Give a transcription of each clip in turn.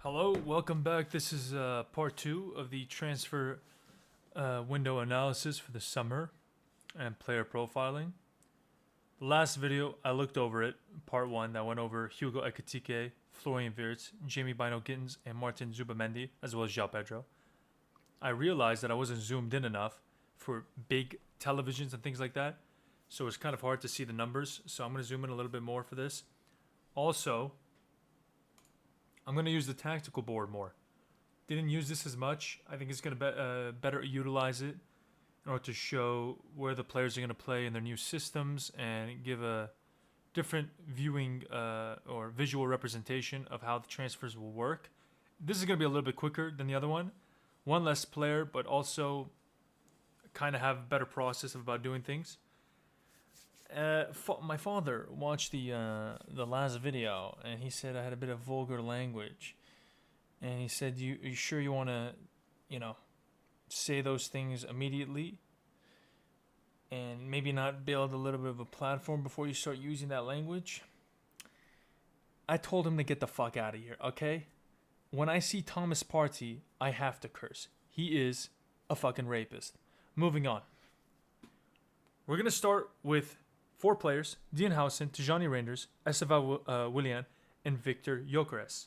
Hello, welcome back. This is part two of the transfer window analysis for the summer and player profiling. The last video, I looked over it, part one, that went over Hugo Ekitike, Florian Wirtz, Jamie Bino Gittens, and Martin Zubamendi, as well as João Pedro. I realized that I wasn't zoomed in enough for big televisions and things like that, so it's kind of hard to see the numbers, so I'm going to zoom in a little bit more for this. Also, I'm going to use the tactical board more. Didn't use this as much. I think it's going to better utilize it in order to show where the players are going to play in their new systems and give a different viewing or visual representation of how the transfers will work. This is going to be a little bit quicker than the other one. One less player, but also kind of have a better process of about doing things. My father watched the last video, and he said I had a bit of vulgar language, and he said, "You sure you want to, say those things immediately, and maybe not build a little bit of a platform before you start using that language?" I told him to get the fuck out of here. Okay, when I see Thomas Partey, I have to curse. He is a fucking rapist. Moving on. We're gonna start with 4 players: Huijsen, Tijani Reijnders, Esteveo Willian, and Victor Gyökeres.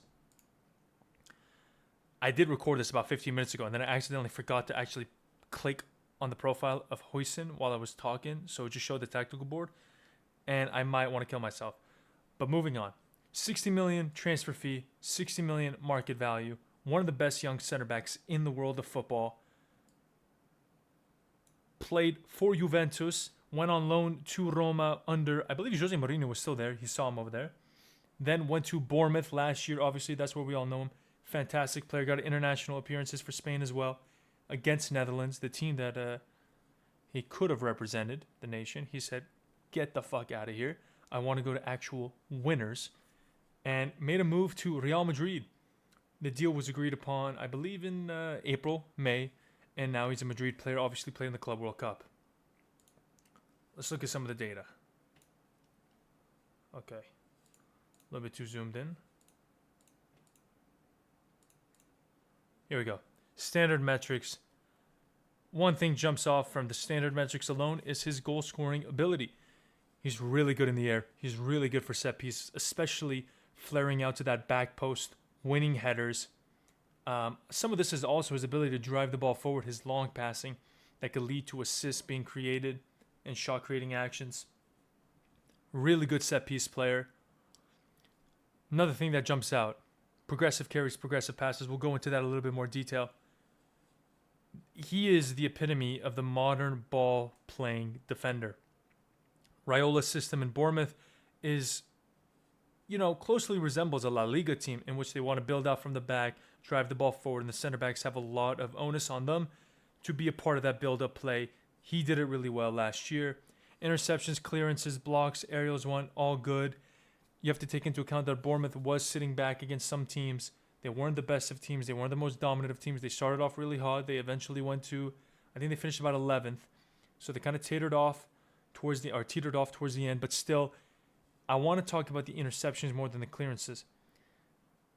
I did record this about 15 minutes ago, and then I accidentally forgot to actually click on the profile of Huijsen while I was talking, so it just showed the tactical board, and I might want to kill myself. But moving on. 60 million transfer fee, 60 million market value, one of the best young center backs in the world of football. Played for Juventus, went on loan to Roma under, I believe Jose Mourinho was still there. He saw him over there. Then went to Bournemouth last year. Obviously, that's where we all know him. Fantastic player. Got international appearances for Spain as well. Against Netherlands, the team that he could have represented the nation. He said, get the fuck out of here. I want to go to actual winners. And made a move to Real Madrid. The deal was agreed upon, I believe, in April, May. And now he's a Madrid player, obviously playing the Club World Cup. Let's look at some of the data. Okay. A little bit too zoomed in. Here we go. Standard metrics. One thing jumps off from the standard metrics alone is his goal scoring ability. He's really good in the air. He's really good for set pieces, especially flaring out to that back post, winning headers. Some of this is also his ability to drive the ball forward, his long passing that could lead to assists being created and shot creating actions. Really good set piece player. Another thing that jumps out: progressive carries, progressive passes. We'll go into that a little bit more detail. He is the epitome of the modern ball playing defender. Raiola's system in Bournemouth is, closely resembles a La Liga team in which they want to build out from the back, drive the ball forward, and the center backs have a lot of onus on them to be a part of that build-up play. He did it really well last year. Interceptions, clearances, blocks, aerials won, all good. You have to take into account that Bournemouth was sitting back against some teams. They weren't the best of teams. They weren't the most dominant of teams. They started off really hot. They eventually went to, I think they finished about 11th. So they kind of teetered off towards the end. But still, I want to talk about the interceptions more than the clearances.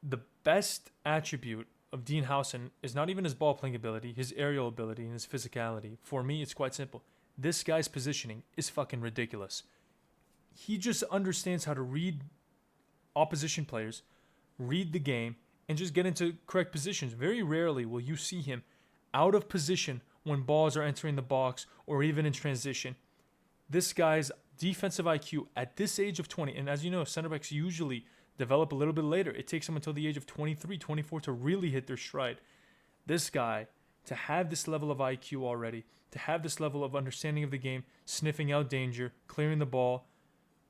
The best attribute of Dean Huijsen is not even his ball playing ability, his aerial ability, and his physicality. For me, it's quite simple. This guy's positioning is fucking ridiculous. He just understands how to read opposition players, read the game, and just get into correct positions. Very rarely will you see him out of position when balls are entering the box or even in transition. This guy's defensive IQ at this age of 20, and as you know, center backs usually develop a little bit later. It takes them until the age of 23, 24 to really hit their stride. This guy, to have this level of IQ already, to have this level of understanding of the game, sniffing out danger, clearing the ball,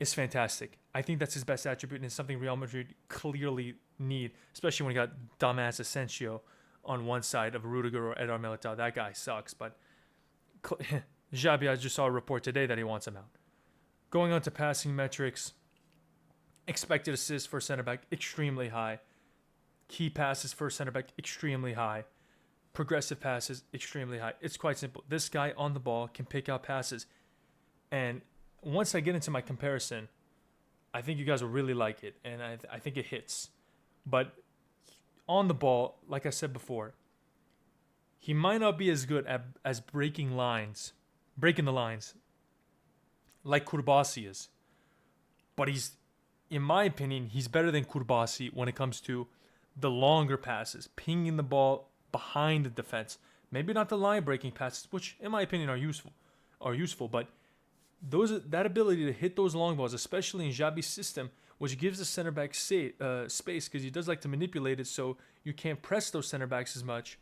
is fantastic. I think that's his best attribute, and it's something Real Madrid clearly need, especially when you got dumbass Asensio on one side of Rudiger or Eder Militao. That guy sucks, but Xabi, I just saw a report today that he wants him out. Going on to passing metrics, expected assists for center back, extremely high. Key passes for center back, extremely high. Progressive passes, extremely high. It's quite simple. This guy on the ball can pick out passes. And once I get into my comparison, I think you guys will really like it. And I think it hits. But on the ball, like I said before, he might not be as good as breaking the lines, like Kurbasi is. But in my opinion, he's better than Kurbasi when it comes to the longer passes, pinging the ball behind the defense. Maybe not the line breaking passes, which in my opinion are useful, but that ability to hit those long balls, especially in Xabi's system, which gives the center back space because he does like to manipulate it so you can't press those center backs as much,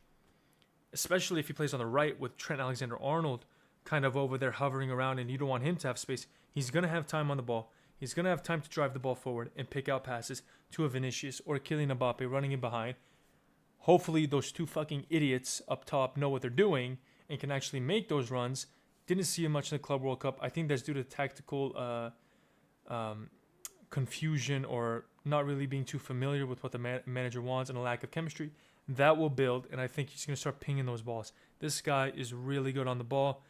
especially if he plays on the right with Trent Alexander-Arnold kind of over there hovering around and you don't want him to have space. He's going to have time on the ball. He's going to have time to drive the ball forward and pick out passes to a Vinicius or a Kylian Mbappe running in behind. Hopefully those two fucking idiots up top know what they're doing and can actually make those runs. Didn't see him much in the Club World Cup. I think that's due to tactical confusion or not really being too familiar with what the manager wants and a lack of chemistry. That will build, and I think he's going to start pinging those balls. This guy is really good on the ball.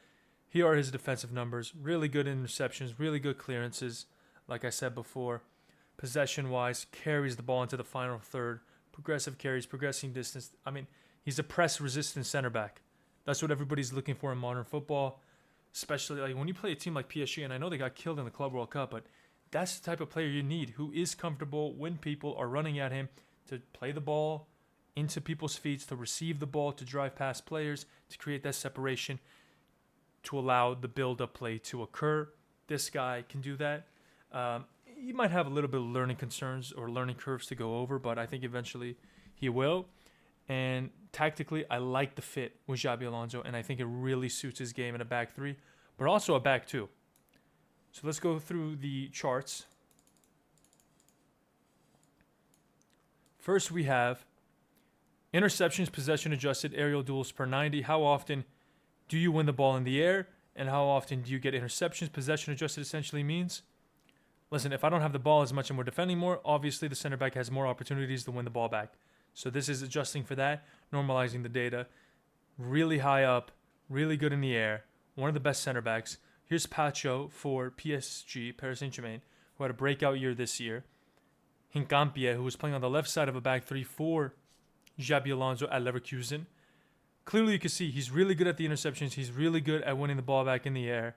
Here are his defensive numbers. Really good interceptions, really good clearances, like I said before. Possession-wise, carries the ball into the final third. Progressive carries, progressing distance. I mean, he's a press-resistant center back. That's what everybody's looking for in modern football, especially like when you play a team like PSG, and I know they got killed in the Club World Cup, but that's the type of player you need, who is comfortable when people are running at him to play the ball into people's feet, to receive the ball, to drive past players, to create that separation, to allow the build-up play to occur. This guy can do that. He might have a little bit of learning concerns or learning curves to go over, but I think eventually he will. And tactically, I like the fit with Xabi Alonso, and I think it really suits his game in a back three, but also a back two. So let's go through the charts. First, we have interceptions, possession adjusted, aerial duels per 90. How often do you win the ball in the air? And how often do you get interceptions? Possession adjusted essentially means, listen, if I don't have the ball as much and we're defending more, obviously the center back has more opportunities to win the ball back. So this is adjusting for that, normalizing the data. Really high up, really good in the air. One of the best center backs. Here's Pacho for PSG, Paris Saint-Germain, who had a breakout year this year. Hincampie, who was playing on the left side of a back three for Xabi Alonso at Leverkusen. Clearly you can see he's really good at the interceptions. He's really good at winning the ball back in the air.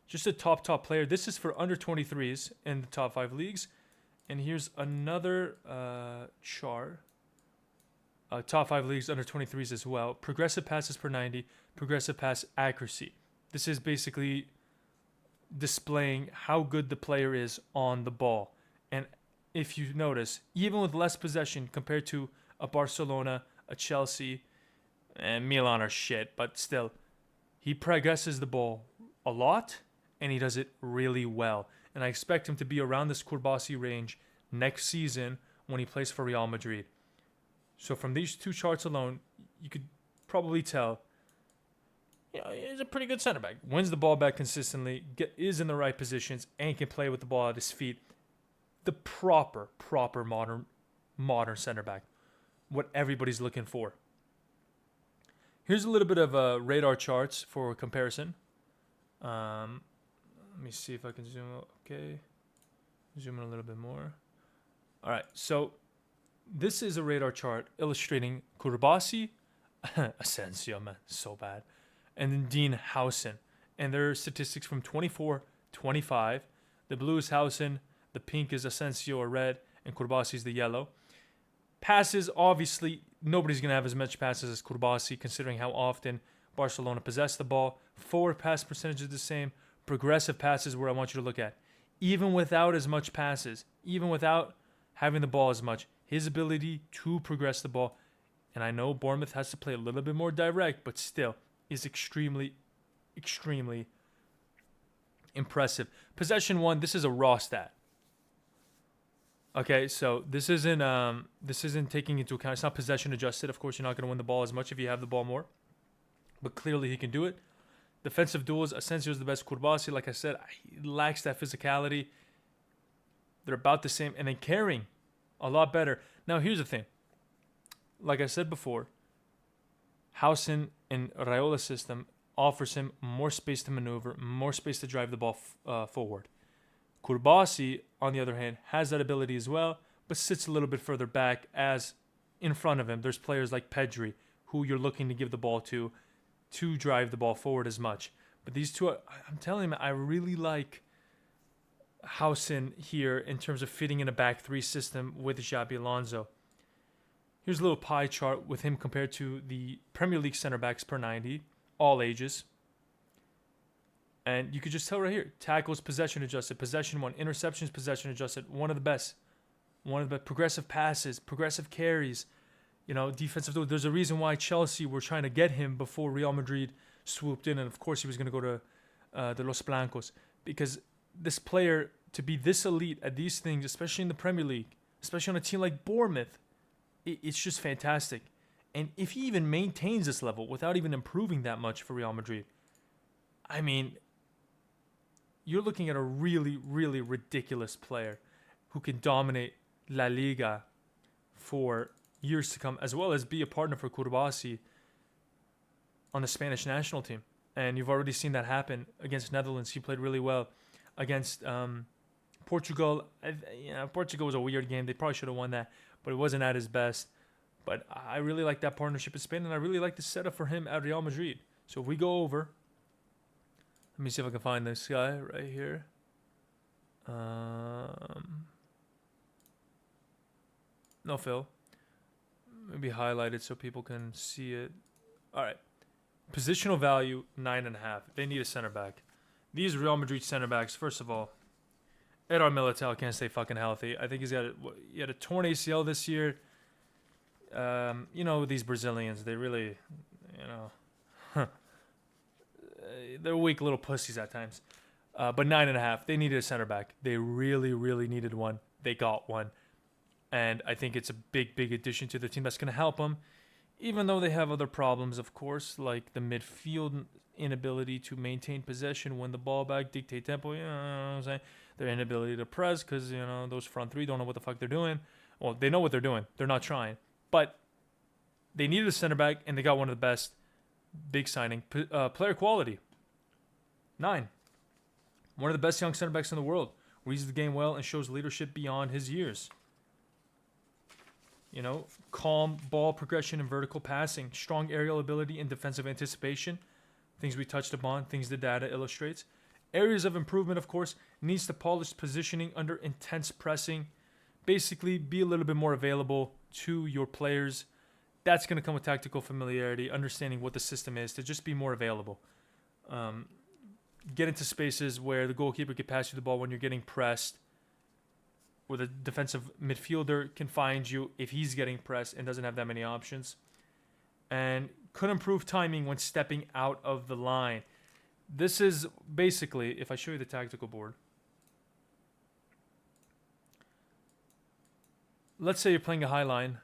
Just a top player. This is for under 23s in the top 5 leagues. And here's another chart. Top 5 leagues under 23s as well. Progressive passes per 90. Progressive pass accuracy. This is basically displaying how good the player is on the ball. And if you notice, even with less possession compared to a Barcelona, a Chelsea, and Milan are shit, but still, he progresses the ball a lot, and he does it really well. And I expect him to be around this Kurbasi range next season when he plays for Real Madrid. So from these two charts alone, you could probably tell, he's a pretty good center back. Wins the ball back consistently, is in the right positions, and can play with the ball at his feet. The proper modern center back. What everybody's looking for. Here's a little bit of radar charts for comparison. Let me see if I can zoom. Okay, zoom in a little bit more. All right, so this is a radar chart illustrating Kurbasi, Asensio, man, so bad, and then Dean Huijsen. And their statistics from 24-25. The blue is Huijsen, the pink is Asensio or red, and Kurbasi is the yellow. Passes, obviously, nobody's going to have as much passes as Kurbasi, considering how often Barcelona possess the ball. Forward pass percentage is the same. Progressive passes where I want you to look at. Even without as much passes, even without having the ball as much, his ability to progress the ball, and I know Bournemouth has to play a little bit more direct, but still is extremely, extremely impressive. Possession 1, this is a raw stat. Okay, so this isn't taking into account, it's not possession adjusted. Of course, you're not going to win the ball as much if you have the ball more, but clearly he can do it. Defensive duels, Asensio is the best. Kurbasi, like I said, he lacks that physicality. They're about the same, and then carrying a lot better. Now, here's the thing. Like I said before, Huijsen in Raiola's system offers him more space to maneuver, more space to drive the ball forward. Kurbasi, on the other hand, has that ability as well, but sits a little bit further back as in front of him, there's players like Pedri, who you're looking to give the ball to drive the ball forward as much. But these two, I'm telling you, I really like Huijsen here in terms of fitting in a back three system with Xabi Alonso. Here's a little pie chart with him compared to the Premier League center backs per 90, all ages. And you could just tell right here, tackles, possession adjusted, possession 1, interceptions, possession adjusted, one of the best. One of the progressive passes, progressive carries, defensive. There's a reason why Chelsea were trying to get him before Real Madrid swooped in. And of course he was going to go to the Los Blancos. Because this player, to be this elite at these things, especially in the Premier League, especially on a team like Bournemouth, it's just fantastic. And if he even maintains this level without even improving that much for Real Madrid, I mean, you're looking at a really, really ridiculous player who can dominate La Liga for years to come, as well as be a partner for Kourbasi on the Spanish national team. And you've already seen that happen against Netherlands. He played really well against Portugal. Portugal was a weird game. They probably should have won that, but it wasn't at his best. But I really like that partnership in Spain, and I really like the setup for him at Real Madrid. So if we go over, let me see if I can find this guy right here. No fill. Maybe highlight it so people can see it. All right. Positional value, 9.5. They need a center back. These Real Madrid center backs, first of all, Eder Militao can't stay fucking healthy. I think he had a torn ACL this year. These Brazilians, they really, they're weak little pussies at times. But 9.5, they needed a center back. They really, really needed one. They got one. And I think it's a big, big addition to the team that's going to help them, even though they have other problems, of course, like the midfield inability to maintain possession, win the ball back, dictate tempo, you know what I'm saying? Their inability to press because, those front three don't know what the fuck they're doing. Well, they know what they're doing. They're not trying. But they needed a center back, and they got one of the best. Big signing. Player quality, 9. One of the best young center backs in the world. Reads the game well and shows leadership beyond his years. Calm ball progression and vertical passing, strong aerial ability and defensive anticipation, things we touched upon, things the data illustrates. Areas of improvement, of course, needs to polish positioning under intense pressing. Basically, be a little bit more available to your players. That's going to come with tactical familiarity, understanding what the system is, to just be more available. Get into spaces where the goalkeeper can pass you the ball when you're getting pressed, where the defensive midfielder can find you if he's getting pressed and doesn't have that many options. And could improve timing when stepping out of the line. This is basically, if I show you the tactical board, let's say you're playing a high line,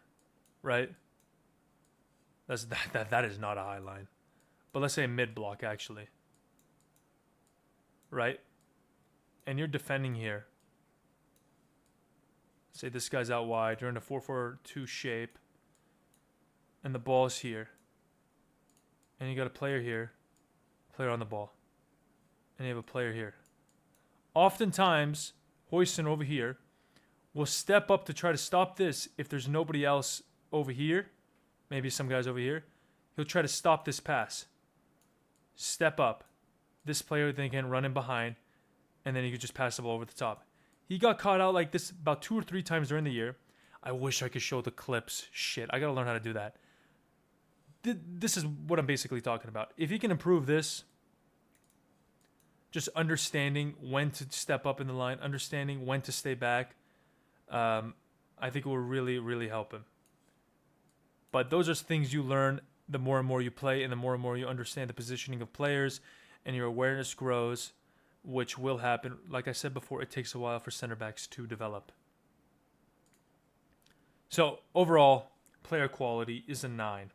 right? That is not a high line. But let's say a mid block, actually. Right? And you're defending here. Say this guy's out wide. You're in a 4-4-2 shape. And the ball's here. And you got a player here. Player on the ball. And you have a player here. Oftentimes, Huijsen over here will step up to try to stop this if there's nobody else over here. Maybe some guys over here. He'll try to stop this pass. Step up. This player then can run in behind. And then he could just pass the ball over the top. He got caught out like this about 2 or 3 times during the year. I wish I could show the clips. Shit, I got to learn how to do that. This is what I'm basically talking about. If he can improve this, just understanding when to step up in the line, understanding when to stay back, I think it will really, really help him. But those are things you learn the more and more you play and the more you understand the positioning of players and your awareness grows, which will happen. Like I said before, it takes a while for center backs to develop. So overall, player quality is a 9.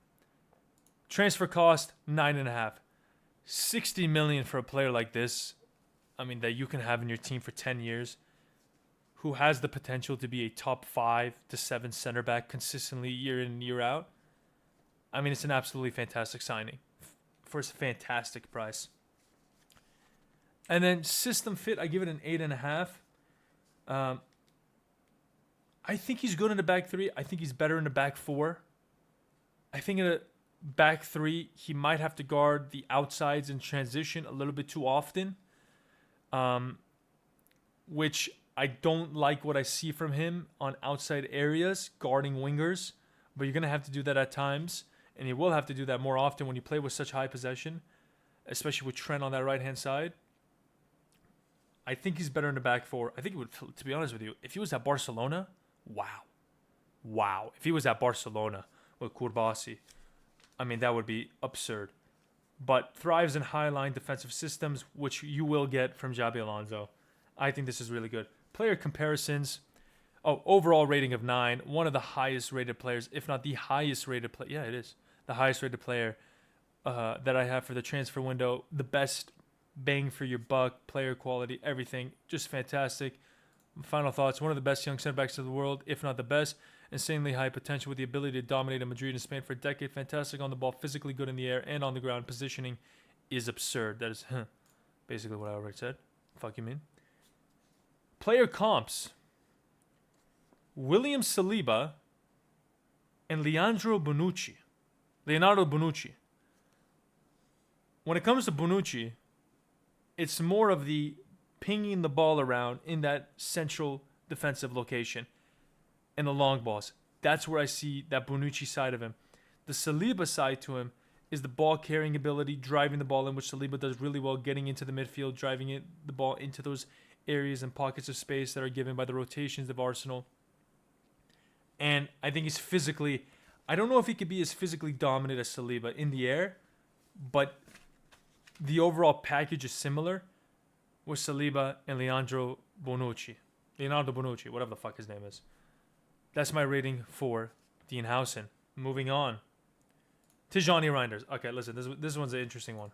Transfer cost, 9.5. 60 million for a player like this, that you can have in your team for 10 years, who has the potential to be a top 5 to 7 center back consistently year in and year out. It's an absolutely fantastic signing for a fantastic price. And then system fit, I give it an 8.5. I think he's good in the back three. I think he's better in the back four. I think in a back three, he might have to guard the outsides in transition a little bit too often, which I don't like what I see from him on outside areas, guarding wingers. But you're going to have to do that at times, and you will have to do that more often when you play with such high possession, especially with Trent on that right-hand side. I think he's better in the back four. I think he would, to be honest with you, if he was at Barcelona, wow. If he was at Barcelona with Kourbasi, I mean, that would be absurd. But thrives in high-line defensive systems, which you will get from Xabi Alonso. I think this is really good. Player comparisons. Oh, overall rating of 9. One of the highest-rated players, if not the highest-rated player. Yeah, it is. The highest-rated player that I have for the transfer window. The best bang for your buck, player quality, everything. Just fantastic. Final thoughts. One of the best young center-backs in the world, if not the best. Insanely high potential with the ability to dominate in Madrid and Spain for a decade. Fantastic on the ball, physically good in the air and on the ground. Positioning is absurd. That is basically what I already said. Fuck you mean? Player comps. William Saliba and Leonardo Bonucci. When it comes to Bonucci, it's more of the pinging the ball around in that central defensive location and the long balls. That's where I see that Bonucci side of him. The Saliba side to him is the ball carrying ability, driving the ball in, which Saliba does really well, getting into the midfield, driving the ball into those areas and pockets of space that are given by the rotations of Arsenal. And I think he's physically, I don't know if he could be as physically dominant as Saliba in the air, but the overall package is similar with Saliba and Leonardo Bonucci, whatever the fuck his name is. That's my rating for Dean Huijsen. Moving on. Tijani Reijnders. Okay, listen, this one's an interesting one.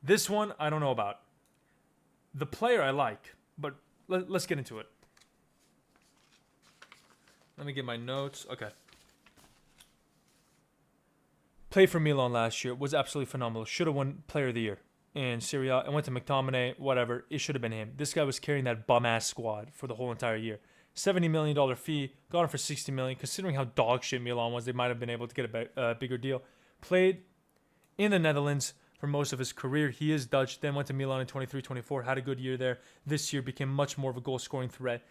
This one I don't know about. The player I like, but let's get into it. Let me get my notes. Okay. Played for Milan last year. Was absolutely phenomenal. Should have won Player of the Year in Serie A. I went to McTominay, whatever. It should have been him. This guy was carrying that bum-ass squad for the whole entire year. $70 million fee. Got him for $60 million. Considering how dog shit Milan was, they might have been able to get a bigger deal. Played in the Netherlands for most of his career. He is Dutch. Then went to Milan in 23-24. Had a good year there. This year became much more of a goal-scoring threat.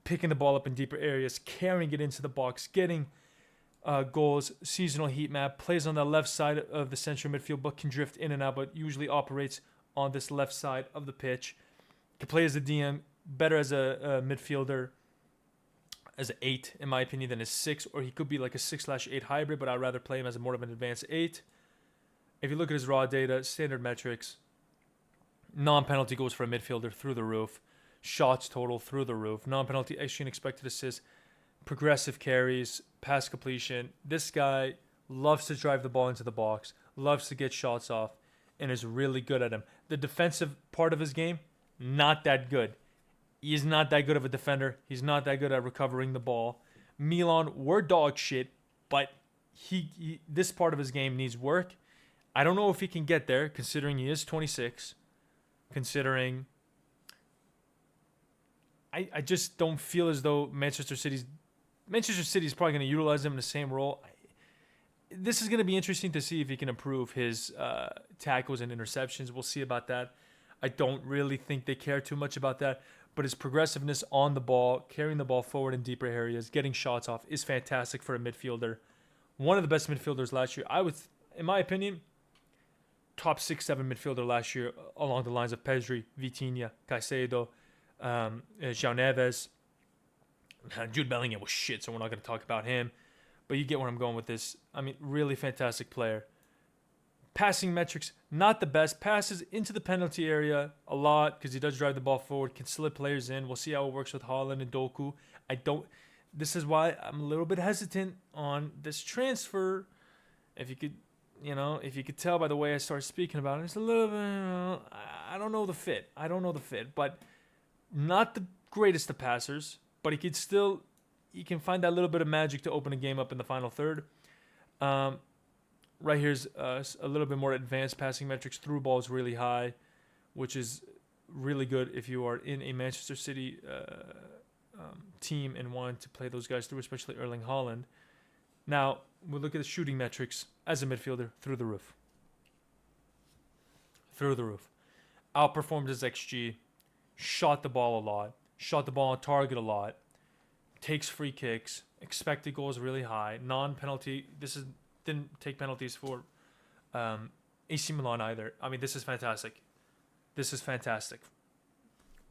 Picking the ball up in deeper areas. Carrying it into the box. Getting goals. Seasonal heat map. Plays on the left side of the central midfield, but can drift in and out, but usually operates on this left side of the pitch. Can play as a DM. Better as a midfielder. As an 8, in my opinion, than a 6, or he could be like a 6/8 hybrid, but I'd rather play him as more of an advanced 8. If you look at his raw data, standard metrics, non-penalty goals for a midfielder through the roof, shots total through the roof, non-penalty XG and expected assists, progressive carries, pass completion. This guy loves to drive the ball into the box, loves to get shots off, and is really good at him. The defensive part of his game, not that good. He's not that good of a defender. He's not that good at recovering the ball. Milan were dog shit, but he this part of his game needs work. I don't know if he can get there, considering he is 26. Considering I just don't feel as though Manchester City's probably going to utilize him in the same role. This is going to be interesting to see if he can improve his tackles and interceptions. We'll see about that. I don't really think they care too much about that. But his progressiveness on the ball, carrying the ball forward in deeper areas, getting shots off is fantastic for a midfielder. One of the best midfielders last year. I was, in my opinion, top 6-7 midfielder last year along the lines of Pedri, Vitinha, Caicedo, João Neves. Jude Bellingham was shit, so we're not going to talk about him. But you get where I'm going with this. I mean, really fantastic player. Passing metrics, not the best. Passes into the penalty area a lot because he does drive the ball forward, can slip players in. We'll see how it works with Haaland and Doku. This is why I'm a little bit hesitant on this transfer. If you could tell by the way I started speaking about it, it's a little bit, I don't know the fit. But not the greatest of passers, but he can find that little bit of magic to open a game up in the final third. Right here's a little bit more advanced passing metrics. Through ball is really high, which is really good if you are in a Manchester City team and wanted to play those guys through, especially Erling Haaland. Now, we'll look at the shooting metrics as a midfielder through the roof. Through the roof. Outperformed his XG, shot the ball a lot, shot the ball on target a lot, takes free kicks, expected goals really high, non-penalty. Didn't take penalties for AC Milan either. I mean, this is fantastic. This is fantastic.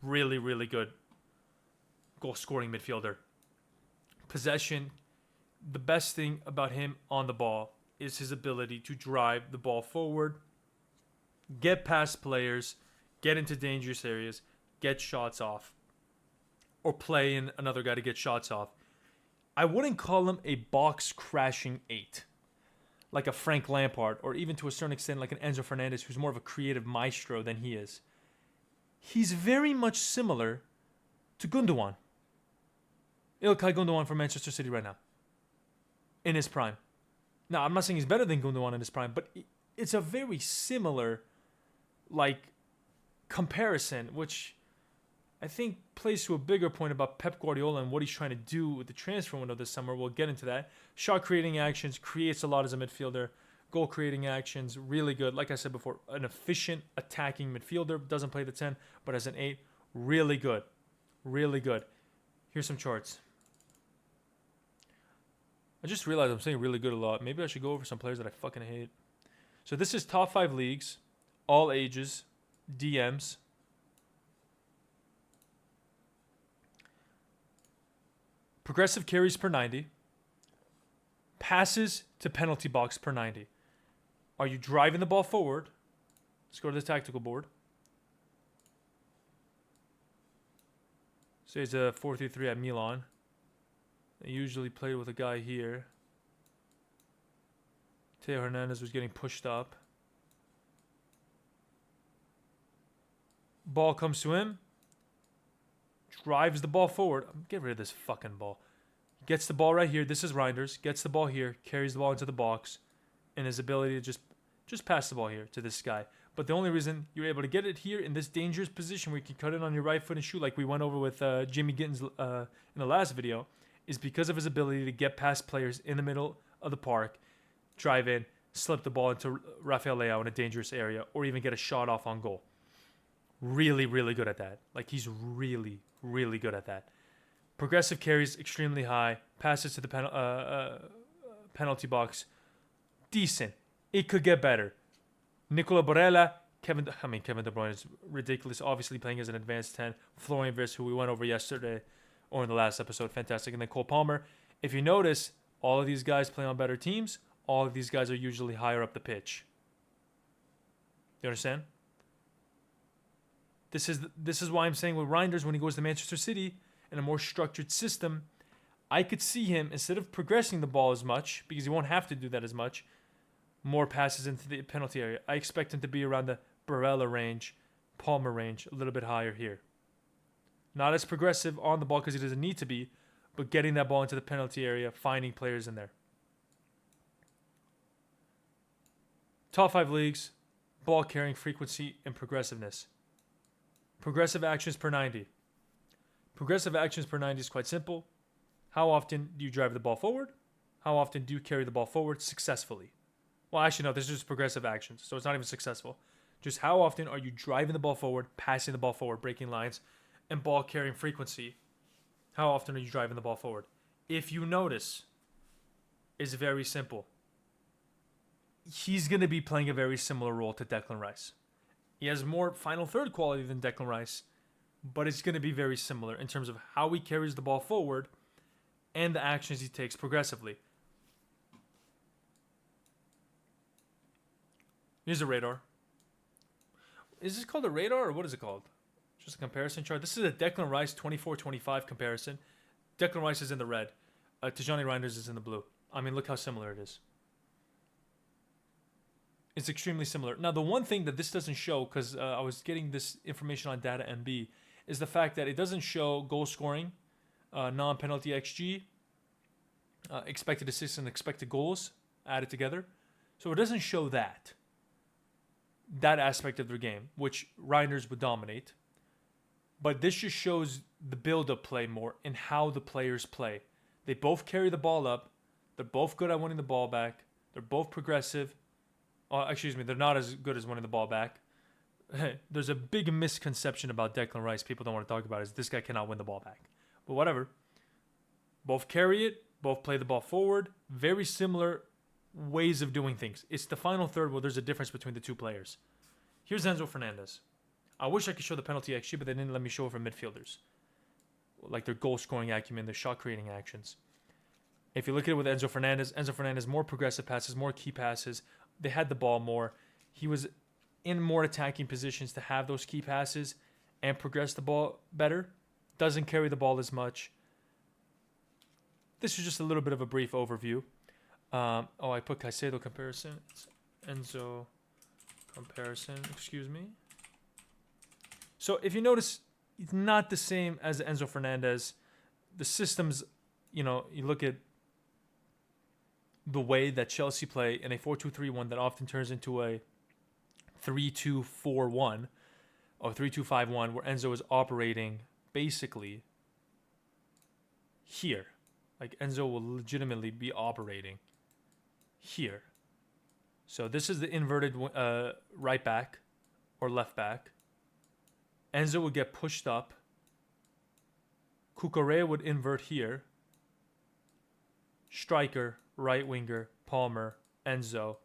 Really, really good goal-scoring midfielder. Possession, the best thing about him on the ball is his ability to drive the ball forward, get past players, get into dangerous areas, get shots off, or play in another guy to get shots off. I wouldn't call him a box-crashing 8, like a Frank Lampard, or even to a certain extent like an Enzo Fernandez, who's more of a creative maestro than he is. He's very much similar to Gundogan. İlkay Gundogan from Manchester City right now. In his prime. Now, I'm not saying he's better than Gundogan in his prime, but it's a very similar, comparison, which I think plays to a bigger point about Pep Guardiola and what he's trying to do with the transfer window this summer. We'll get into that. Shot creating actions, creates a lot as a midfielder. Goal creating actions, really good. Like I said before, an efficient attacking midfielder. Doesn't play the 10, but as an 8, really good. Really good. Here's some charts. I just realized I'm saying really good a lot. Maybe I should go over some players that I fucking hate. So this is top 5 leagues, all ages, DMs. Progressive carries per 90. Passes to penalty box per 90. Are you driving the ball forward? Let's go to the tactical board. Say it's a 4-3-3 at Milan. They usually played with a guy here. Theo Hernandez was getting pushed up. Ball comes to him. Drives the ball forward. Get rid of this fucking ball. Gets the ball right here. This is Reijnders. Gets the ball here. Carries the ball into the box. And his ability to just pass the ball here to this guy. But the only reason you're able to get it here in this dangerous position where you can cut it on your right foot and shoot like we went over with Jamie Gittins in the last video is because of his ability to get past players in the middle of the park, drive in, slip the ball into Rafael Leao in a dangerous area, or even get a shot off on goal. Really, really good at that. He's really, really good at that. Progressive carries extremely high. Passes to the penalty box. Decent. It could get better. Nicola Barella, Kevin De Bruyne is ridiculous, obviously playing as an advanced 10. Florian Wirtz, who we went over yesterday or in the last episode, fantastic. And then Cole Palmer. If you notice, all of these guys play on better teams. All of these guys are usually higher up the pitch. You understand? This is why I'm saying with Reijnders, when he goes to Manchester City in a more structured system, I could see him, instead of progressing the ball as much, because he won't have to do that as much, more passes into the penalty area. I expect him to be around the Barella range, Palmer range, a little bit higher here. Not as progressive on the ball because he doesn't need to be, but getting that ball into the penalty area, finding players in there. Top 5 leagues, ball carrying frequency and progressiveness. Progressive actions per 90. Progressive actions per 90 is quite simple. How often do you drive the ball forward? How often do you carry the ball forward successfully? Well, actually, no, this is just progressive actions, so it's not even successful. Just how often are you driving the ball forward, passing the ball forward, breaking lines, and ball carrying frequency? How often are you driving the ball forward? If you notice, it's very simple. He's going to be playing a very similar role to Declan Rice. He has more final third quality than Declan Rice, but it's going to be very similar in terms of how he carries the ball forward and the actions he takes progressively. Here's a radar. Is this called a radar or what is it called? Just a comparison chart. This is a Declan Rice 24-25 comparison. Declan Rice is in the red. Tijani Reijnders is in the blue. I mean, look how similar it is. It's extremely similar. Now, the one thing that this doesn't show, because I was getting this information on DataMB, is the fact that it doesn't show goal scoring, non-penalty XG, expected assists and expected goals added together. So it doesn't show that aspect of their game, which Reijnders would dominate. But this just shows the build-up play more and how the players play. They both carry the ball up. They're both good at winning the ball back. They're both progressive. Oh, excuse me, they're not as good as winning the ball back. There's a big misconception about Declan Rice people don't want to talk about is this guy cannot win the ball back. But whatever. Both carry it. Both play the ball forward. Very similar ways of doing things. It's the final third where there's a difference between the two players. Here's Enzo Fernandez. I wish I could show the penalty XG, but they didn't let me show it for midfielders. Like their goal-scoring acumen, their shot-creating actions. If you look at it with Enzo Fernandez, more progressive passes, more key passes. They had the ball more. He was in more attacking positions to have those key passes and progress the ball better. Doesn't carry the ball as much. This is just a little bit of a brief overview. I put Caicedo comparison. It's Enzo comparison, excuse me. So if you notice, it's not the same as Enzo Fernandez. The systems, you look at the way that Chelsea play in a 4-2-3-1 that often turns into a 3-2-4-1 or 3-2-5-1 where Enzo is operating basically here. Like Enzo will legitimately be operating here. So this is the inverted right back or left back. Enzo would get pushed up. Cucurella would invert here. Striker, right winger, Palmer, Enzo.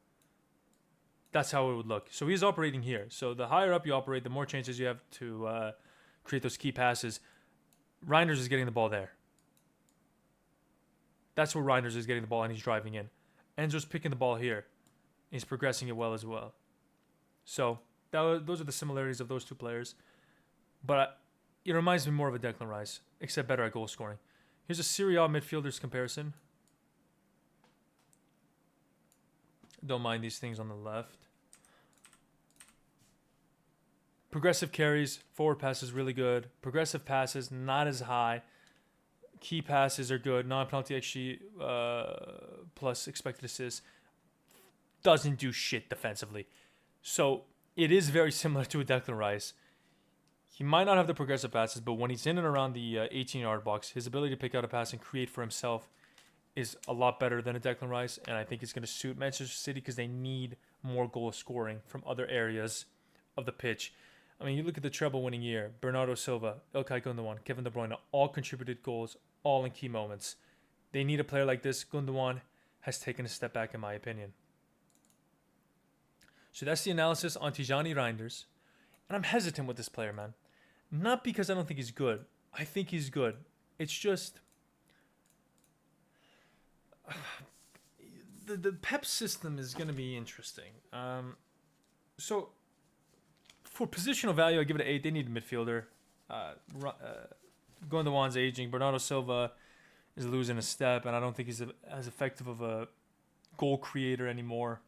That's how it would look. So he's operating here. So the higher up you operate, the more chances you have to create those key passes. Reijnders is getting the ball there. That's where Reijnders is getting the ball and he's driving in. Enzo's picking the ball here. He's progressing it well as well. So those are the similarities of those two players. But it reminds me more of a Declan Rice, except better at goal scoring. Here's a Serie A midfielders comparison. Don't mind these things on the left. Progressive carries, forward passes really good. Progressive passes, not as high. Key passes are good. Non-penalty XG plus expected assists. Doesn't do shit defensively. So it is very similar to a Declan Rice. He might not have the progressive passes, but when he's in and around the 18-yard box, his ability to pick out a pass and create for himself is a lot better than a Declan Rice, and I think it's going to suit Manchester City because they need more goal scoring from other areas of the pitch. I mean, you look at the treble-winning year, Bernardo Silva, Ilkay Gundogan, Kevin De Bruyne, all contributed goals, all in key moments. They need a player like this. Gundogan has taken a step back, in my opinion. So that's the analysis on Tijani Reijnders. And I'm hesitant with this player, man. Not because I don't think he's good. I think he's good. It's just the Pep system is going to be interesting. So for positional value, I give it an 8. They need a midfielder. Gundogan's aging. Bernardo Silva is losing a step, and I don't think he's as effective of a goal creator anymore.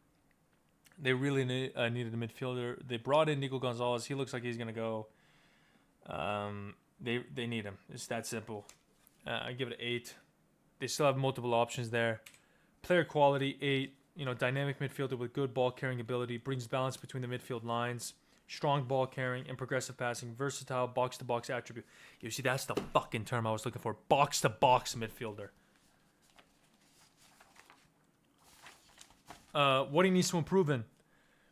They really needed a midfielder. They brought in Nico Gonzalez. He looks like he's going to go. They need him. It's that simple. I give it an 8. They still have multiple options there. Player quality, 8. Dynamic midfielder with good ball carrying ability. Brings balance between the midfield lines. Strong ball carrying and progressive passing. Versatile box-to-box attribute. You see, that's the fucking term I was looking for. Box-to-box midfielder. What he needs to improve in.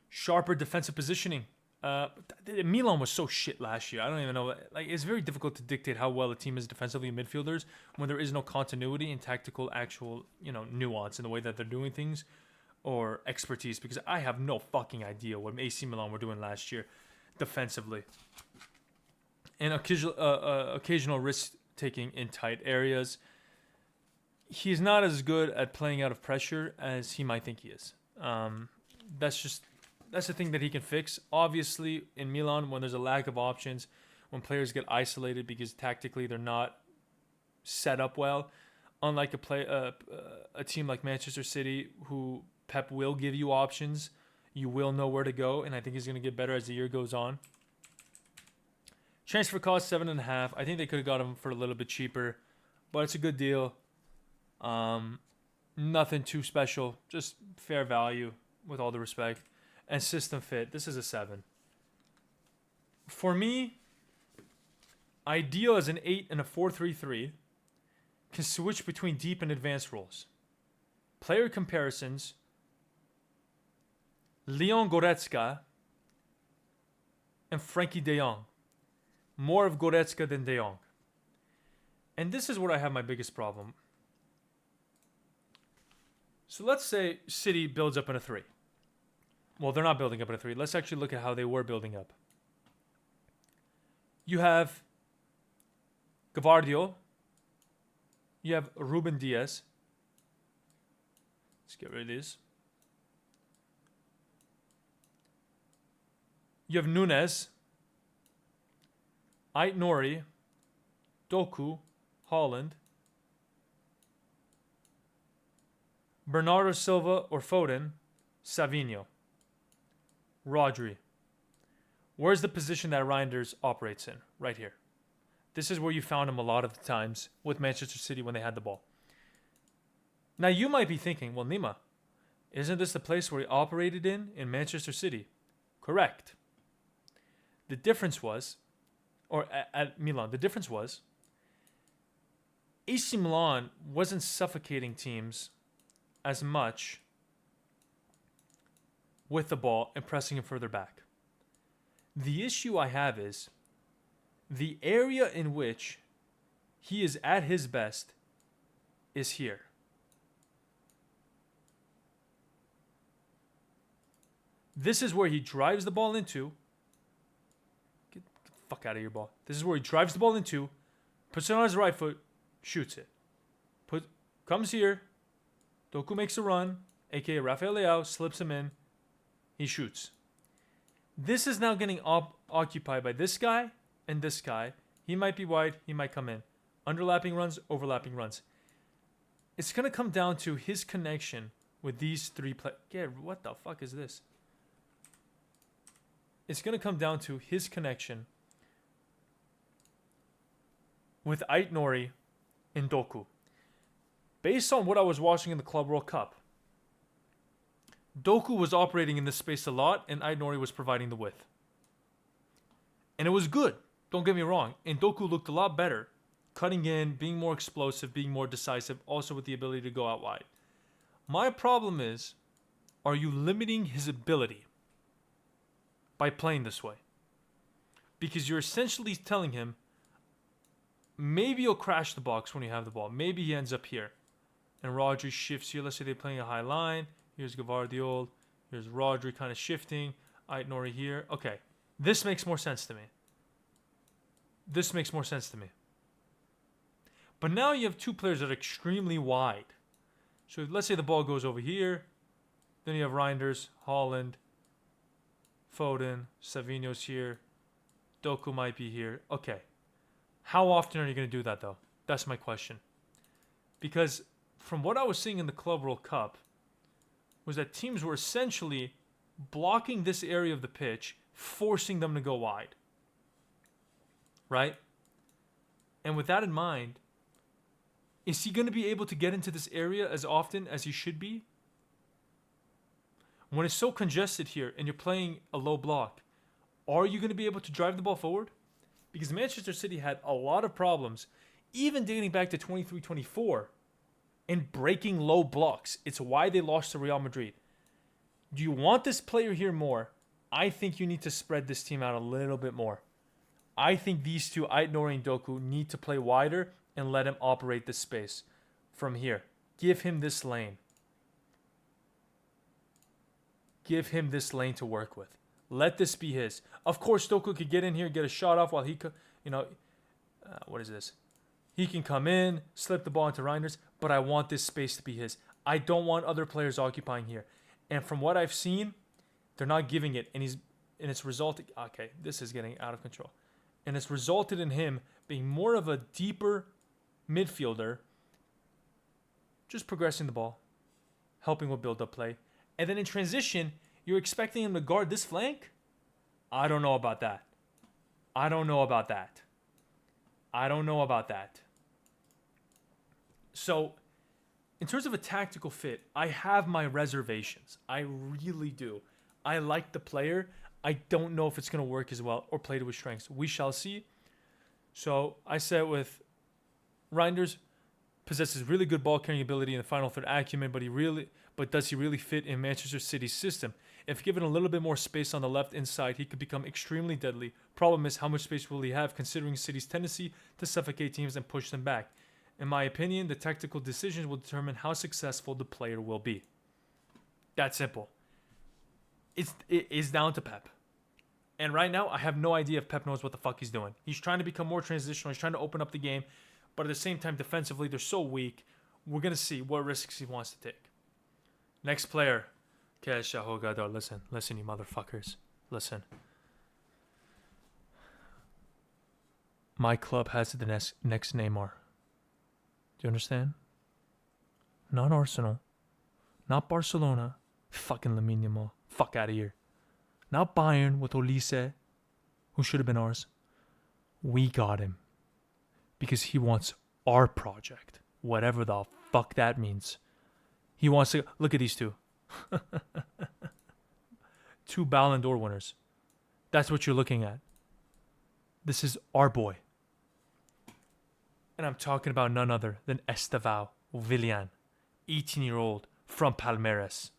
Sharper defensive positioning. Milan was so shit last year. I don't even know. Like, it's very difficult to dictate how well a team is defensively in midfielders when there is no continuity and tactical actual, nuance in the way that they're doing things or expertise, because I have no fucking idea what AC Milan were doing last year defensively. And occasional risk-taking in tight areas. He's not as good at playing out of pressure as he might think he is. That's the thing that he can fix. Obviously, in Milan, when there's a lack of options, when players get isolated because tactically they're not set up well, unlike a team like Manchester City, who Pep will give you options, you will know where to go, and I think he's going to get better as the year goes on. Transfer cost 7.5. I think they could have got him for a little bit cheaper, but it's a good deal. Nothing too special, just fair value with all the respect. And system fit, this is a 7. For me, Ideal as an 8 and a 4-3-3. Can switch between deep and advanced roles. Player comparisons. Leon Goretzka and Frankie de Jong. More of Goretzka than de Jong. And this is what I have my biggest problem. So let's say City builds up in a 3. Well, they're not building up in a 3. Let's actually look at how they were building up. You have Gavardio. You have Ruben Diaz. Let's get rid of this. You have Nunes, Ait Nori, Doku, Holland, Bernardo Silva or Foden, Savinho, Rodri. Where's the position that Reijnders operates in? Right here. This is where you found him a lot of the times with Manchester City when they had the ball. Now you might be thinking, well, Nima, isn't this the place where he operated in Manchester City? Correct. The difference was, or at Milan, the difference was, AC Milan wasn't suffocating teams as much with the ball and pressing him further back. The issue I have is the area in which he is at his best is here. This is where he drives the ball into. Get the fuck out of your ball. This is where he drives the ball into, puts it on his right foot, shoots it. Comes here. Doku makes a run, aka Rafael Leao, slips him in. He shoots. This is now getting occupied by this guy and this guy. He might be wide, he might come in. Underlapping runs, overlapping runs. It's going to come down to his connection with these three players. Yeah, what the fuck is this? It's going to come down to his connection with Ait Nori and Doku. Based on what I was watching in the Club World Cup, Doku was operating in this space a lot, and Ait Nori was providing the width. And it was good, don't get me wrong. And Doku looked a lot better, cutting in, being more explosive, being more decisive, also with the ability to go out wide. My problem is, are you limiting his ability by playing this way? Because you're essentially telling him, maybe you'll crash the box when you have the ball. Maybe he ends up here. And Rodri shifts here. Let's say they're playing a high line. Here's Gavardiol. Here's Rodri kind of shifting. Ait Nori here. Okay. This makes more sense to me. This makes more sense to me. But now you have two players that are extremely wide. So let's say the ball goes over here. Then you have Reijnders, Holland, Foden, Savinho's here. Doku might be here. Okay. How often are you going to do that, though? That's my question. Because from what I was seeing in the Club World Cup was that teams were essentially blocking this area of the pitch, forcing them to go wide. Right? And with that in mind, is he going to be able to get into this area as often as he should be? When it's so congested here and you're playing a low block, are you going to be able to drive the ball forward? Because Manchester City had a lot of problems, even dating back to 23-24, in breaking low blocks. It's why they lost to Real Madrid. Do you want this player here more? I think you need to spread this team out a little bit more. I think these two, Ait Nori and Doku, need to play wider and let him operate this space from here. Give him this lane. Give him this lane to work with. Let this be his. Of course, Doku could get in here, get a shot off while he could, what is this? He can come in, slip the ball into Reijnders, but I want this space to be his. I don't want other players occupying here. And from what I've seen, they're not giving it, and it's resulting. Okay, this is getting out of control. And it's resulted in him being more of a deeper midfielder, just progressing the ball, helping with build-up play. And then in transition, you're expecting him to guard this flank? I don't know about that. I don't know about that. So, in terms of a tactical fit, I have my reservations. I really do. I like the player. I don't know if it's going to work as well or play to his strengths. We shall see. So I said with Reijnders possesses really good ball carrying ability and the final third acumen, but does he really fit in Manchester City's system? If given a little bit more space on the left inside, he could become extremely deadly. Problem is, how much space will he have considering City's tendency to suffocate teams and push them back? In my opinion, the tactical decisions will determine how successful the player will be. That simple. It is down to Pep. And right now, I have no idea if Pep knows what the fuck he's doing. He's trying to become more transitional. He's trying to open up the game. But at the same time, defensively, they're so weak. We're going to see what risks he wants to take. Next player. Listen, you motherfuckers. Listen. My club has the next Neymar. Do you understand? Not Arsenal. Not Barcelona. Fucking Lamine Yamal. Fuck out of here. Not Bayern with Olise, who should have been ours. We got him. Because he wants our project. Whatever the fuck that means. He wants to... Look at these two. 2 Ballon d'Or winners. That's what you're looking at. This is our boy. And I'm talking about none other than Esteveo Willian. 18-year-old from Palmeiras.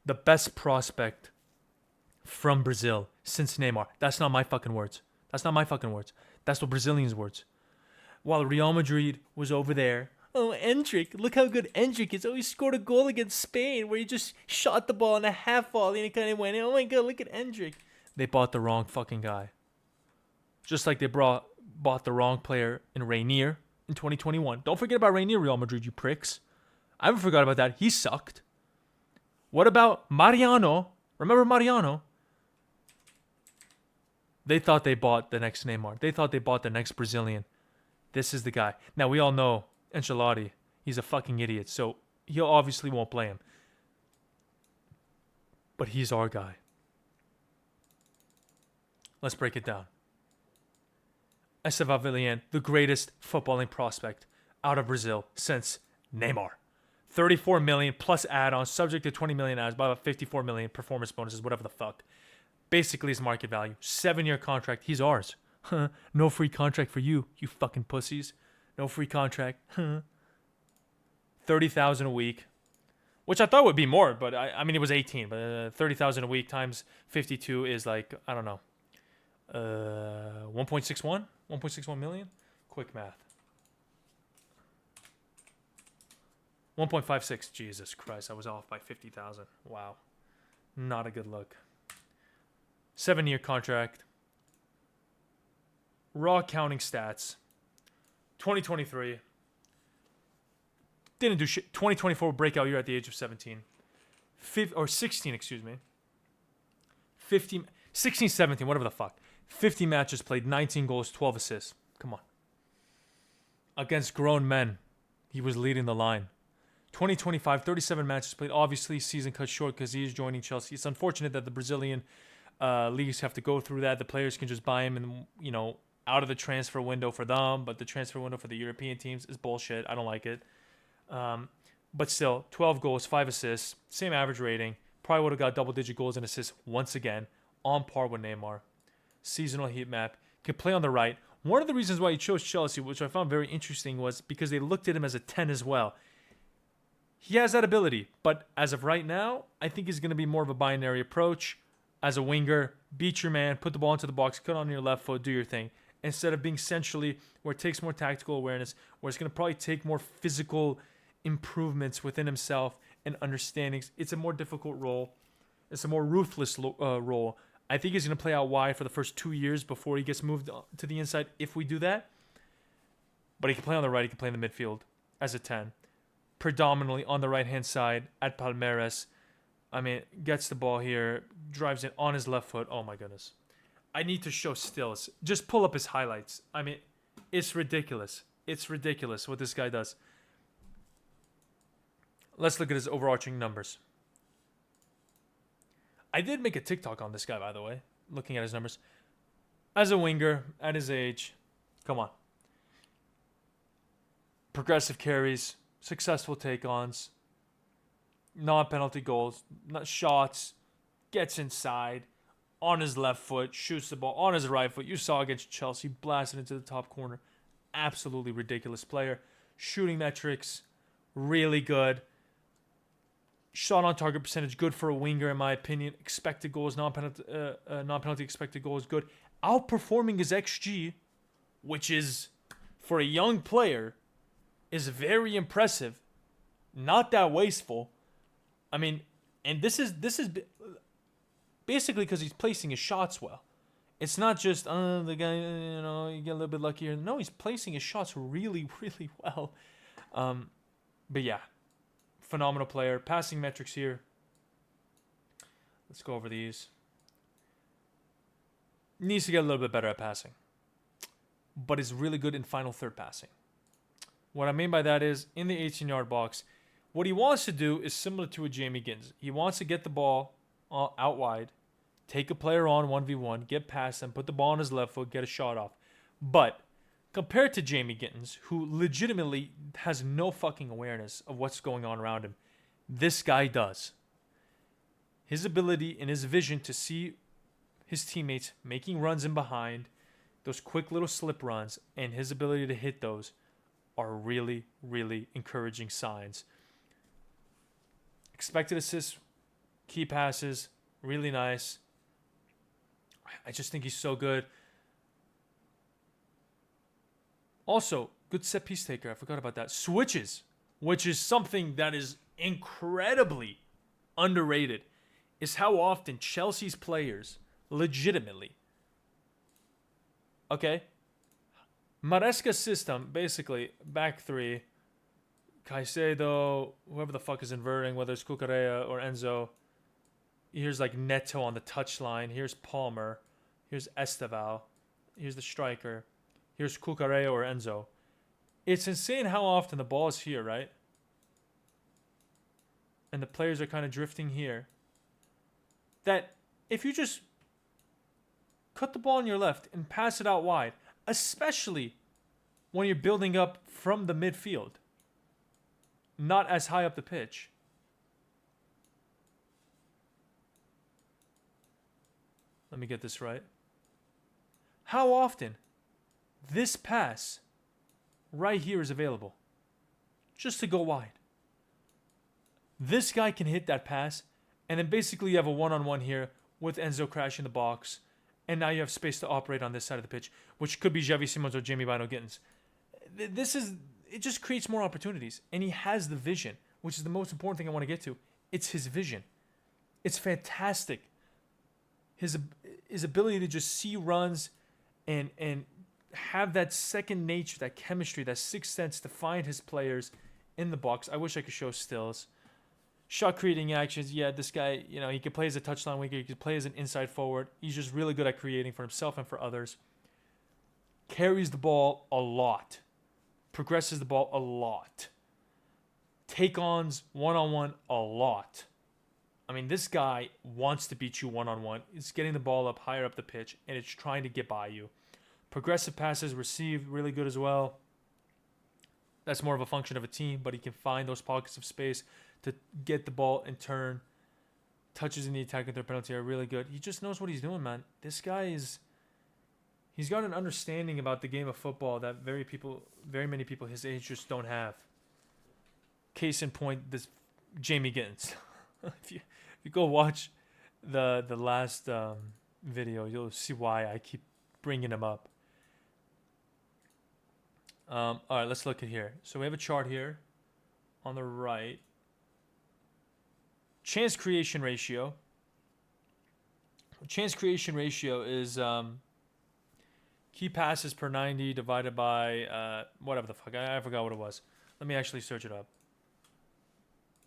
The best prospect from Brazil since Neymar. That's not my fucking words. That's the Brazilians' words. While Real Madrid was over there, oh, Endrick, look how good Endrick is. Oh, he scored a goal against Spain where he just shot the ball in a half volley and it kind of went, oh my god, look at Endrick. They bought the wrong fucking guy. Just like they bought the wrong player in Rainier in 2021. Don't forget about Rainier, Real Madrid, you pricks. I haven't forgot about that. He sucked. What about Mariano? Remember Mariano? They thought they bought the next Neymar. They thought they bought the next Brazilian. This is the guy. Now, we all know Ancelotti. He's a fucking idiot, so he obviously won't play him. But he's our guy. Let's break it down. Esteveo Willian, the greatest footballing prospect out of Brazil since Neymar. 34 million plus add-ons, subject to 20 million ads, about 54 million performance bonuses, whatever the fuck. Basically his market value. 7-year contract. He's ours. No free contract for you, you fucking pussies. No free contract. 30,000 a week. Which I thought would be more, but I mean it was 18, but 30,000 a week times 52 is like, I don't know. 1.61 million? Quick math. 1.56. Jesus Christ, I was off by 50,000. Wow. Not a good look. 7-year contract. Raw counting stats. 2023. Didn't do shit. 2024 breakout year at the age of 16, excuse me. 16, 17, whatever the fuck. 50 matches played, 19 goals, 12 assists. Come on. Against grown men, he was leading the line. 2025, 37 matches played. Obviously, season cut short because he is joining Chelsea. It's unfortunate that the Brazilian leagues have to go through that. The players can just buy him and, out of the transfer window for them, but the transfer window for the European teams is bullshit. I don't like it. But still, 12 goals, 5 assists, same average rating. Probably would have got double-digit goals and assists once again, on par with Neymar. Seasonal heat map. Can play on the right. One of the reasons why he chose Chelsea, which I found very interesting, was because they looked at him as a 10 as well. He has that ability, but as of right now, I think he's going to be more of a binary approach. As a winger, beat your man, put the ball into the box, cut on your left foot, do your thing. Instead of being centrally, where it takes more tactical awareness, where it's going to probably take more physical improvements within himself and understandings. It's a more difficult role. It's a more ruthless role. I think he's going to play out wide for the first 2 years before he gets moved to the inside, if we do that. But he can play on the right. He can play in the midfield as a 10. Predominantly on the right-hand side at Palmeiras. I mean, gets the ball here, drives it on his left foot. Oh, my goodness. I need to show stills. Just pull up his highlights. I mean, it's ridiculous. It's ridiculous what this guy does. Let's look at his overarching numbers. I did make a TikTok on this guy, by the way, looking at his numbers. As a winger, at his age, come on. Progressive carries, successful take-ons, non-penalty goals, not shots, gets inside, on his left foot, shoots the ball on his right foot. You saw against Chelsea, blasted into the top corner. Absolutely ridiculous player. Shooting metrics, really good. Shot on target percentage, good for a winger in my opinion. Expected goals, non-penalty expected goals, good. Outperforming his XG, which is, for a young player, is very impressive. Not that wasteful. I mean, and this is basically because he's placing his shots well. It's not just, the guy, you get a little bit luckier. No, he's placing his shots really, really well. But yeah, phenomenal player. Passing metrics here. Let's go over these. Needs to get a little bit better at passing, but is really good in final third passing. What I mean by that is, in the 18-yard box, what he wants to do is similar to a Jamie Carragher. He wants to get the ball out wide, take a player on 1v1, get past them, put the ball on his left foot, get a shot off. But compared to Jamie Carragher, who legitimately has no fucking awareness of what's going on around him, this guy does. His ability and his vision to see his teammates making runs in behind, those quick little slip runs, and his ability to hit those are really, really encouraging signs. Expected assists, key passes, really nice. I just think he's so good. Also, good set piece taker. I forgot about that. Switches, which is something that is incredibly underrated, is how often Chelsea's players legitimately, okay, Maresca's system, basically, back three, Caicedo, whoever the fuck is inverting, whether it's Cucurella or Enzo. Here's like Neto on the touchline. Here's Palmer. Here's Estevao. Here's the striker. Here's Cucurella or Enzo. It's insane how often the ball is here, right? And the players are kind of drifting here. That if you just cut the ball on your left and pass it out wide, especially when you're building up from the midfield, not as high up the pitch. Let me get this right. How often this pass right here is available just to go wide? This guy can hit that pass, and then basically you have a one-on-one here with Enzo crashing the box, and now you have space to operate on this side of the pitch, which could be Xavi Simons or Jamie Bino-Gittins. It just creates more opportunities, and he has the vision, which is the most important thing I want to get to. It's his vision. It's fantastic. His ability to just see runs and have that second nature, that chemistry, that sixth sense to find his players in the box. I wish I could show stills. Shot creating actions. Yeah, this guy, he could play as a touchline winger. He could play as an inside forward. He's just really good at creating for himself and for others. Carries the ball a lot. Progresses the ball a lot. Take-ons, one-on-one, a lot. I mean, this guy wants to beat you one-on-one. It's getting the ball up higher up the pitch, and it's trying to get by you. Progressive passes received, really good as well. That's more of a function of a team, but he can find those pockets of space to get the ball and turn. Touches in the attack and third penalty are really good. He just knows what he's doing, man. This guy he's got an understanding about the game of football that very many people his age just don't have. Case in point, this Jamie Gittins. if you go watch the last video, you'll see why I keep bringing him up. All right, let's look at here. So we have a chart here on the right. Chance creation ratio. Chance creation ratio is key passes per 90 divided by whatever the fuck. I forgot what it was. Let me actually search it up.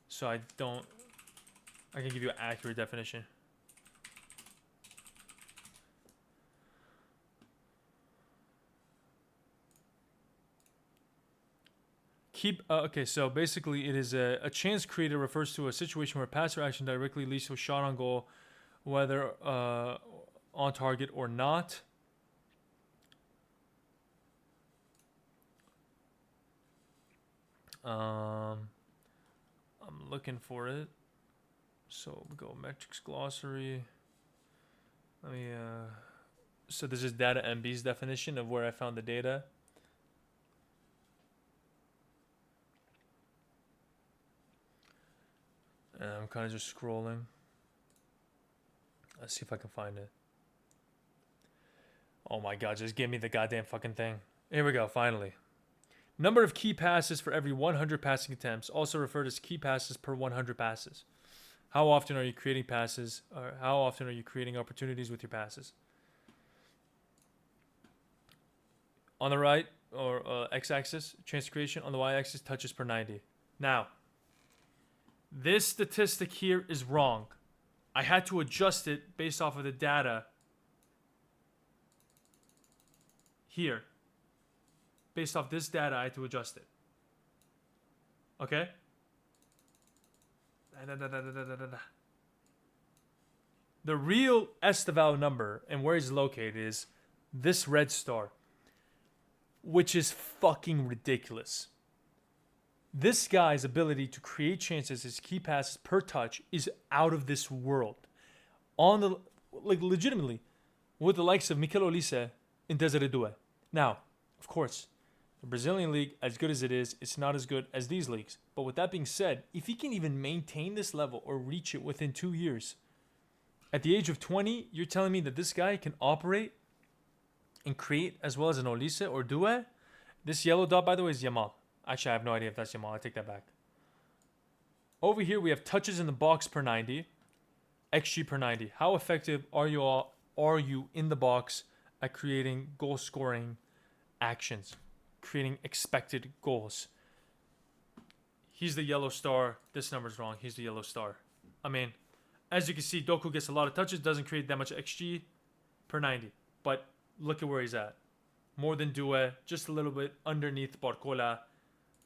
So I can give you an accurate definition. Okay, so basically it is a chance created refers to a situation where a pass or action directly leads to a shot on goal, whether on target or not. I'm looking for it. So we go metrics glossary. Let me. So this is DataMB's definition of where I found the data. And I'm kind of just scrolling. Let's see if I can find it. Oh my god, just give me the goddamn fucking thing. Here we go, finally. Number of key passes for every 100 passing attempts, also referred as key passes per 100 passes. How often are you creating passes, or how often are you creating opportunities with your passes? On the right, or x-axis, chance creation. On the y-axis, touches per 90. Now, this statistic here is wrong. I had to adjust it based off of the data here. Based off this data, I had to adjust it. Okay? The real Esteveo number and where he's located is this red star, which is fucking ridiculous. This guy's ability to create chances, his key passes per touch, is out of this world. On the legitimately, with the likes of Mikel Olise and Desiree Doué. Now, of course, the Brazilian league, as good as it is, it's not as good as these leagues. But with that being said, if he can even maintain this level or reach it within 2 years, at the age of 20, you're telling me that this guy can operate and create as well as an Olise or Doué? This yellow dot, by the way, is Yamal. Actually, I have no idea if that's Yamal. I take that back. Over here, we have touches in the box per 90, XG per 90. How effective are you in the box at creating goal-scoring actions, creating expected goals? He's the yellow star. This number's wrong. He's the yellow star. I mean, as you can see, Doku gets a lot of touches, doesn't create that much XG per 90. But look at where he's at. More than Doué, just a little bit underneath Barcola.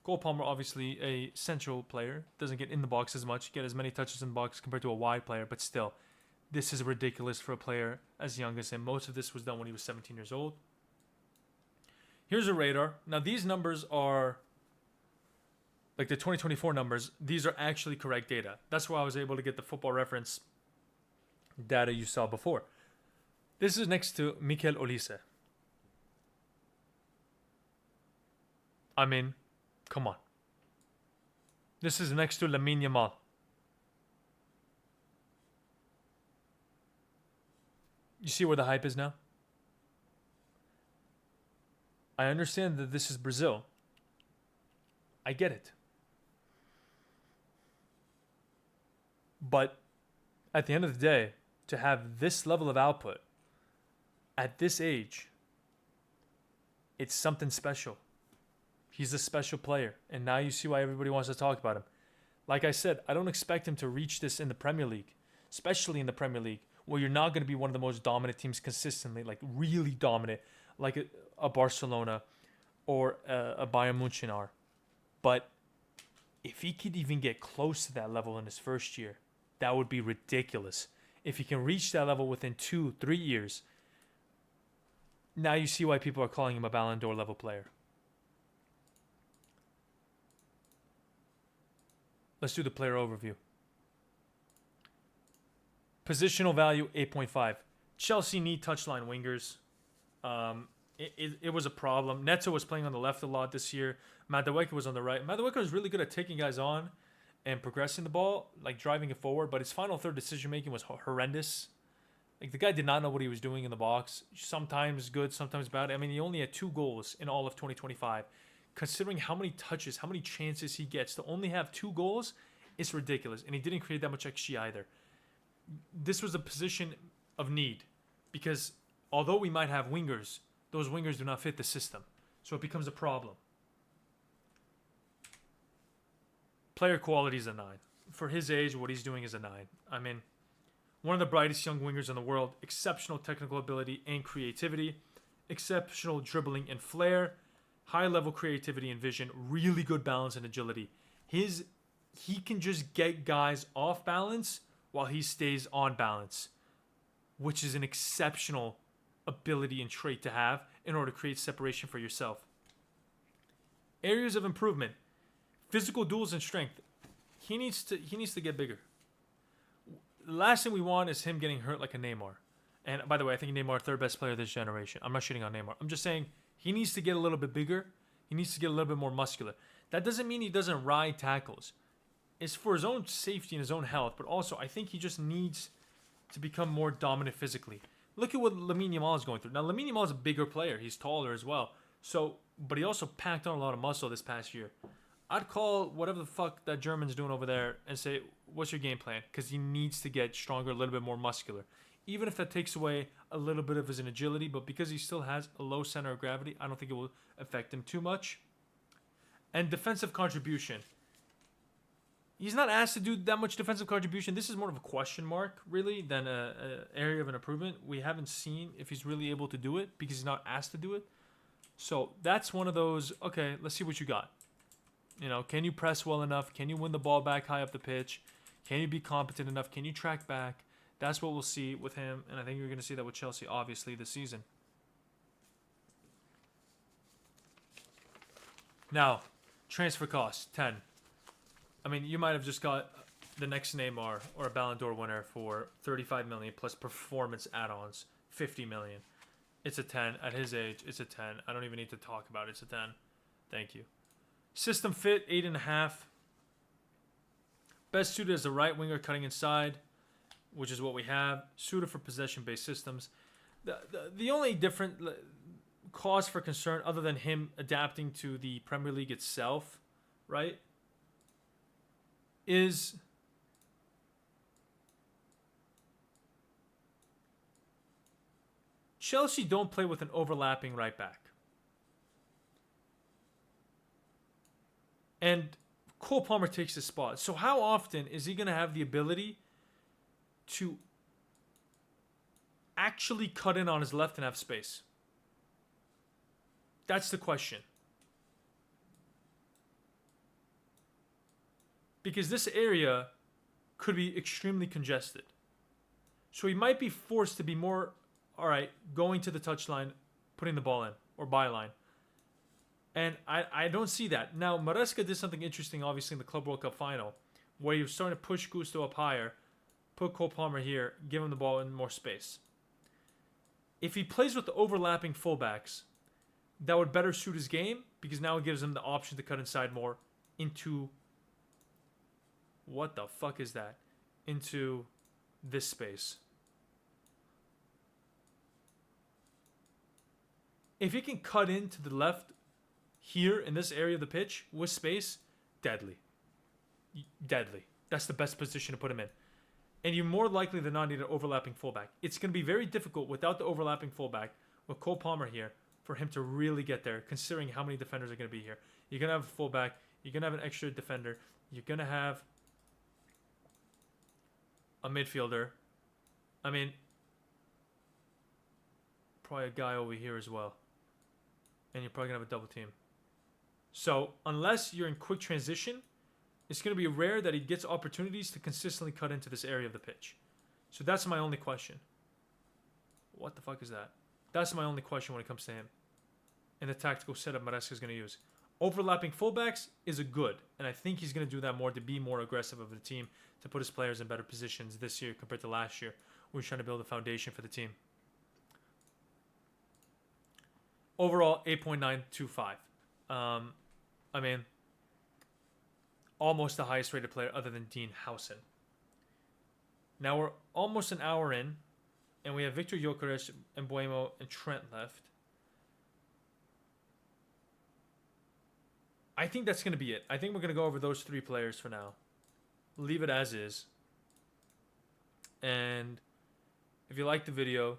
Cole Palmer, obviously a central player, doesn't get in the box as much, get as many touches in the box compared to a wide player, but still, this is ridiculous for a player as young as him. Most of this was done when he was 17 years old. Here's a radar. Now, these numbers are, like the 2024 numbers, these are actually correct data. That's why I was able to get the Football Reference data you saw before. This is next to Mikel Olise. I mean, come on. This is next to Lamine Yamal. You see where the hype is now? I understand that this is Brazil. I get it. But at the end of the day, to have this level of output at this age, it's something special. He's a special player, and now you see why everybody wants to talk about him. Like I said, I don't expect him to reach this in the Premier League, especially in the Premier League, where you're not going to be one of the most dominant teams consistently, like really dominant, like a Barcelona or a Bayern Munich are. But if he could even get close to that level in his first year, that would be ridiculous. If he can reach that level within 2-3 years, now you see why people are calling him a Ballon d'Or level player. Let's do the player overview. Positional value, 8.5. Chelsea need touchline wingers. It was a problem. Neto was playing on the left a lot this year. Madueke was on the right. Madueke was really good at taking guys on and progressing the ball, like driving it forward, but his final third decision-making was horrendous. Like, the guy did not know what he was doing in the box. Sometimes good, sometimes bad. I mean, he only had 2 goals in all of 2025. Considering how many touches, how many chances he gets, to only have 2 goals, it's ridiculous. And he didn't create that much XG either. This was a position of need because although we might have wingers, those wingers do not fit the system. So it becomes a problem. Player quality is a 9. For his age, what he's doing is a 9. I mean, one of the brightest young wingers in the world, exceptional technical ability and creativity, exceptional dribbling and flair, high-level creativity and vision, really good balance and agility. He can just get guys off balance while he stays on balance, which is an exceptional ability and trait to have in order to create separation for yourself. Areas of improvement: physical duels and strength. He needs to get bigger. The last thing we want is him getting hurt like a Neymar. And by the way, I think Neymar third best player of this generation. I'm not shitting on Neymar. I'm just saying he needs to get a little bit bigger. He needs to get a little bit more muscular. That doesn't mean he doesn't ride tackles. It's for his own safety and his own health, but also I think he just needs to become more dominant physically. Look at what Lamine Yamal is going through. Now, Lamine Yamal is a bigger player. He's taller as well. So, but he also packed on a lot of muscle this past year. I'd call whatever the fuck that German's doing over there and say, what's your game plan? Because he needs to get stronger, a little bit more muscular. Even if that takes away a little bit of his agility, but because he still has a low center of gravity, I don't think it will affect him too much. And defensive contribution. He's not asked to do that much defensive contribution. This is more of a question mark, really, than an area of an improvement. We haven't seen if he's really able to do it because he's not asked to do it. So that's one of those, okay, let's see what you got. You know, can you press well enough? Can you win the ball back high up the pitch? Can you be competent enough? Can you track back? That's what we'll see with him, and I think you're going to see that with Chelsea, obviously, this season. Now, transfer cost, 10. I mean, you might have just got the next Neymar or a Ballon d'Or winner for 35 million plus performance add-ons, 50 million. It's a 10. At his age, it's a 10. I don't even need to talk about it. It's a 10. Thank you. System fit, 8.5. Best suited as a right winger cutting inside, which is what we have. Suited for possession-based systems. The only different cause for concern, other than him adapting to the Premier League itself, right, is Chelsea don't play with an overlapping right back. And Cole Palmer takes his spot. So how often is he going to have the ability to actually cut in on his left and have space? That's the question. Because this area could be extremely congested. So he might be forced to be more, all right, going to the touchline, putting the ball in, or byline. And I don't see that. Now, Maresca did something interesting, obviously, in the Club World Cup final, where he was starting to push Gusto up higher, put Cole Palmer here, give him the ball in more space. If he plays with the overlapping fullbacks, that would better suit his game, because now it gives him the option to cut inside more into... What the fuck is that? Into this space. If he can cut into the left here in this area of the pitch with space, deadly. Deadly. That's the best position to put him in. And you're more likely than not need an overlapping fullback. It's going to be very difficult without the overlapping fullback, with Cole Palmer here, for him to really get there, considering how many defenders are going to be here. You're going to have a fullback. You're going to have an extra defender. You're going to have a midfielder. I mean, probably a guy over here as well. And you're probably going to have a double team. So, unless you're in quick transition, it's going to be rare that he gets opportunities to consistently cut into this area of the pitch. So that's my only question. What the fuck is that? That's my only question when it comes to him. And the tactical setup Maresca is going to use. Overlapping fullbacks is a good. And I think he's going to do that more to be more aggressive of the team, to put his players in better positions this year compared to last year. We're trying to build a foundation for the team. Overall, 8.925. I mean, almost the highest rated player other than Dean Huijsen. Now we're almost an hour in, and we have Victor Gyökeres, Mbeumo, and Trent left. I think that's going to be it. I think we're going to go over those three players for now. Leave it as is. And if you like the video,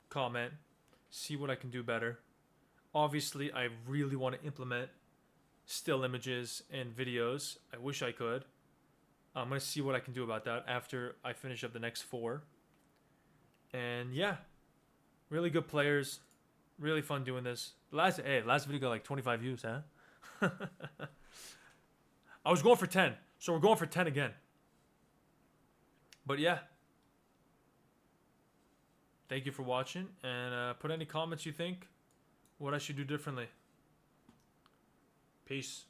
comment. See what I can do better. Obviously, I really want to implement still images and videos. I wish I could. I'm going to see what I can do about that after I finish up the next 4. And yeah, really good players. Really fun doing this. Last video got like 25 views, huh? I was going for 10, so we're going for 10 again. But yeah. Thank you for watching, and put any comments you think what I should do differently. Peace.